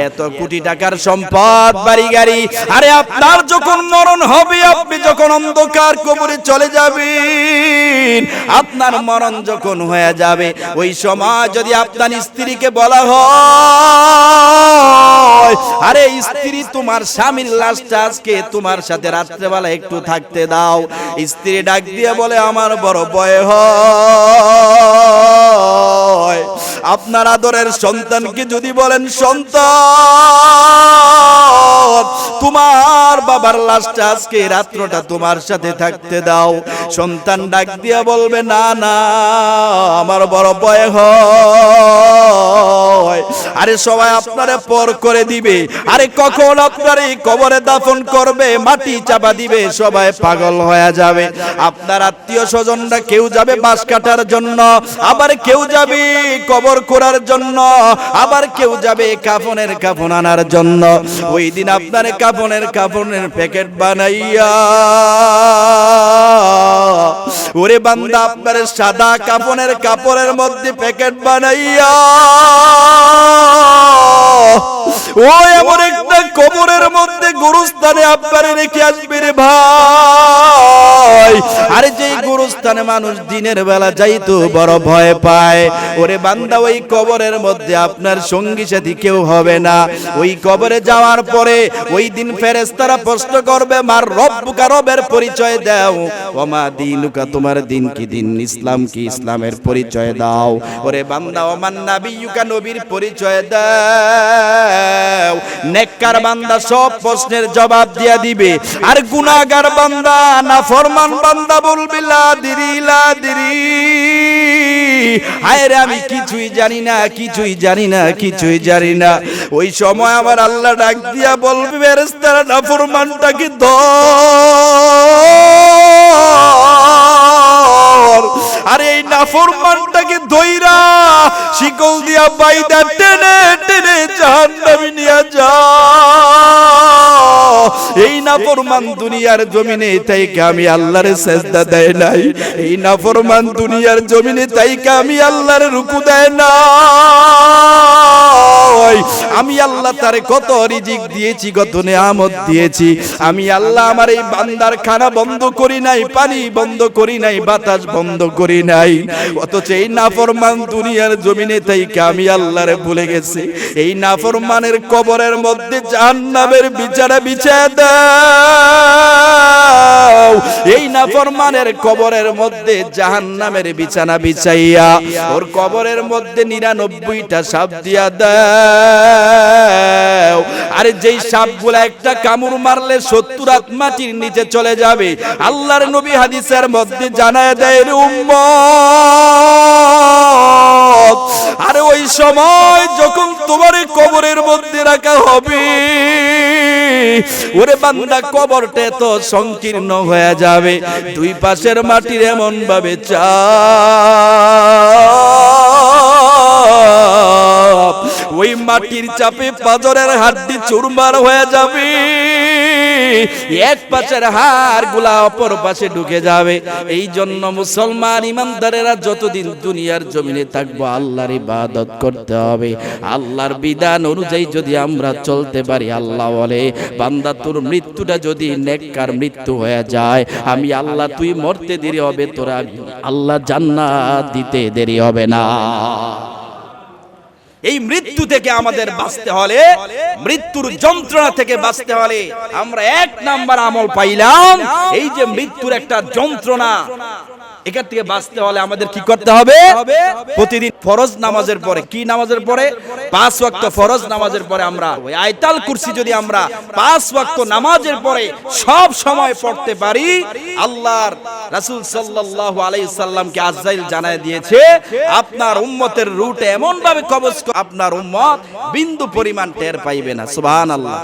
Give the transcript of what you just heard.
এত কোটি টাকার সম্পদ, বাড়ি গাড়ি, আরে আপনার যখন মরণ হবে, আপনি যখন অন্ধকার কবরে চলে যাবেন, আপনার মরণ যখন হয়ে যাবে, ওই সময় যদি আপনার স্ত্রীকে বলা হয়, আরে স্ত্রী তোমার স্বামীর লাশটা আজকে তোমার সাথে রাত্রেবেলা একটু থাকতে দাও, স্ত্রী ডাক দিয়ে বলে আমার বড় ভয় হয়। আপনার আদরের সন্তানকে যদি বলেন সন্তান তোমার বাবার লাশটা আজকে রাত্রটা তোমার সাথে থাকতে দাও, সন্তান ডাক দিয়া বলবে না না আমার বড় ভয় হয়। আরে সবাই আপনারে পর করে দিবে, আরে কখন আপনার এই কবরে দাফন করবে, মাটি চাপা দিবে, সবাই পাগল হয়ে যাবে। আপনার আত্মীয় স্বজনরা কেউ যাবে বাঁশ কাটার জন্য, আবার কেউ যাবে কবর করার জন্য, আবার কেউ যাবে কাফন আনার জন্য। ওই দিন আপনার কাফনের প্যাকেট বানাইয়া, ওরে বান্দা আপনার সাদা কাপড়ের মধ্যে প্যাকেট বানাইয়া, ও এমন একটা কবরের মধ্যে গোরস্থানে আপনারে রেখে আসবে রে ভাই। আরে যেই গোরস্থানে মানুষ দিনের বেলা যাইতো বড় ভয় পায়, ওরে বান্দা ওই কবরের মধ্যে আপনার সঙ্গী সাথী কেউ হবে না। ওই কবরে যাওয়ার পরে ওই দিন ফেরেশতারা প্রশ্ন করবে মার রব্বুকা, রবের পরিচয় দাও, ওমা দিনুকা, তোমার দিন কি দিন, ইসলাম কি, ইসলামের পরিচয় দাও। ওরে বান্দা ওমান নাবিয়ুকা, নবীর পরিচয় দাও। নেককার বান্দা সব প্রশ্নের জবাব দিয়া দিবে, আর গুনাহগার বান্দা নাফরমান বান্দা বলবে লা দিরি লা দিরি, হায় রে আমি কিছুই জানি না, কিছুই জানি না, কিছুই জানি না। ওই সময় আমার আল্লাহ ডাক দিয়া বলবে ফেরেশতারা নাফরমানটাকে ধর, আরে এই নাফরমানটাকে ধইরা শিকল দিয়া বাইদা টেনে টেনে জাহান্নামে নিয়ে যা। এই নাফরমান দুনিয়ার জমিনে তাইকে আমি আল্লাহর সেজদা দেয় নাই, এই নাফরমান দুনিয়ার জমিনে তাইকে আমি আল্লাহর রুকু দেয় নাই। আমি আল্লাহ তারে কত রিজিক দিয়েছি, কত নেয়ামত দিয়েছি, আমি আল্লাহ আমার এই বান্দার খানা বন্ধ করি নাই, পানি বন্ধ করি নাই, বাতাস বন্ধ করি নাই। অথচ এই নাফরমান দুনিয়ার জমিনে তাইকে আমি আল্লাহরে ভুলে গেছি। এই নাফরমানের কবরের মধ্যে জাহান্নামের বিছানা বিছায় দাও, এই নাফরমানের কবরের মধ্যে জাহান্নামের বিছানা বিছাইয়া ওর কবরের মধ্যে 99টা সাপ দিয়া দাও। আরে যেই সাপগুলা একটা কামড় মারলে 70 হাত মাটির নিচে চলে যাবে। আল্লাহর নবী হাদিসের মধ্যে জানায় দেয় রে উম্মত, আরে ওই সময় যখন তোমার কবরের মধ্যে রাখা হবে, ওরে বান্দা কবরটা তো সংকীর্ণ হয়ে যাবে, দুই পাশের মাটির এমন ভাবে চাপ, ওই মাটির চাপে পাজরের হাড্ডি চুরমার হয়ে যাবে, এক পাশের হাড় গুলা অপর পাশে ঢুকে যাবে। এই জন্য মুসলমান ইমানদারেরা যতদিন দুনিয়ার জমিনে থাকবো আল্লাহর ইবাদত করতে হবে। আল্লাহর বিধান অনুযায়ী যদি আমরা চলতে পারি, আল্লাহ বলে বান্দা তোর মৃত্যুটা যদি নেককার মৃত্যু হয়ে যায়, আমি আল্লাহ তুই মরতে দেরি হবে, তোরা আল্লাহ জান্নাত দিতে দেরি হবে না। এই মৃত্যু থেকে আমাদের বাঁচতে হলে, মৃত্যুর যন্ত্রণা থেকে বাঁচতে হলে আমরা 1 নাম্বার আমল পাইলাম, এই যে মৃত্যুর একটা যন্ত্রণা, এখান থেকে বাঁচতে হলে আমাদের কি করতে হবে? প্রতিদিন ফরজ নামাজের পরে, কি নামাজের পরে? 5 ওয়াক্ত ফরজ নামাজের পরে আমরা ওই আয়াতুল কুরসি যদি আমরা 5 ওয়াক্ত নামাজের পরে সব সময় পড়তে পারি, আল্লাহর রাসূল সাল্লাল্লাহু আলাইহি সাল্লামকে আজরাইল জানায় দিয়েছে আপনার উম্মতের রুটে এমন ভাবে কবজ, আপনার উম্মত বিন্দু পরিমাণ টের পাইবে না। সুবহানাল্লাহ।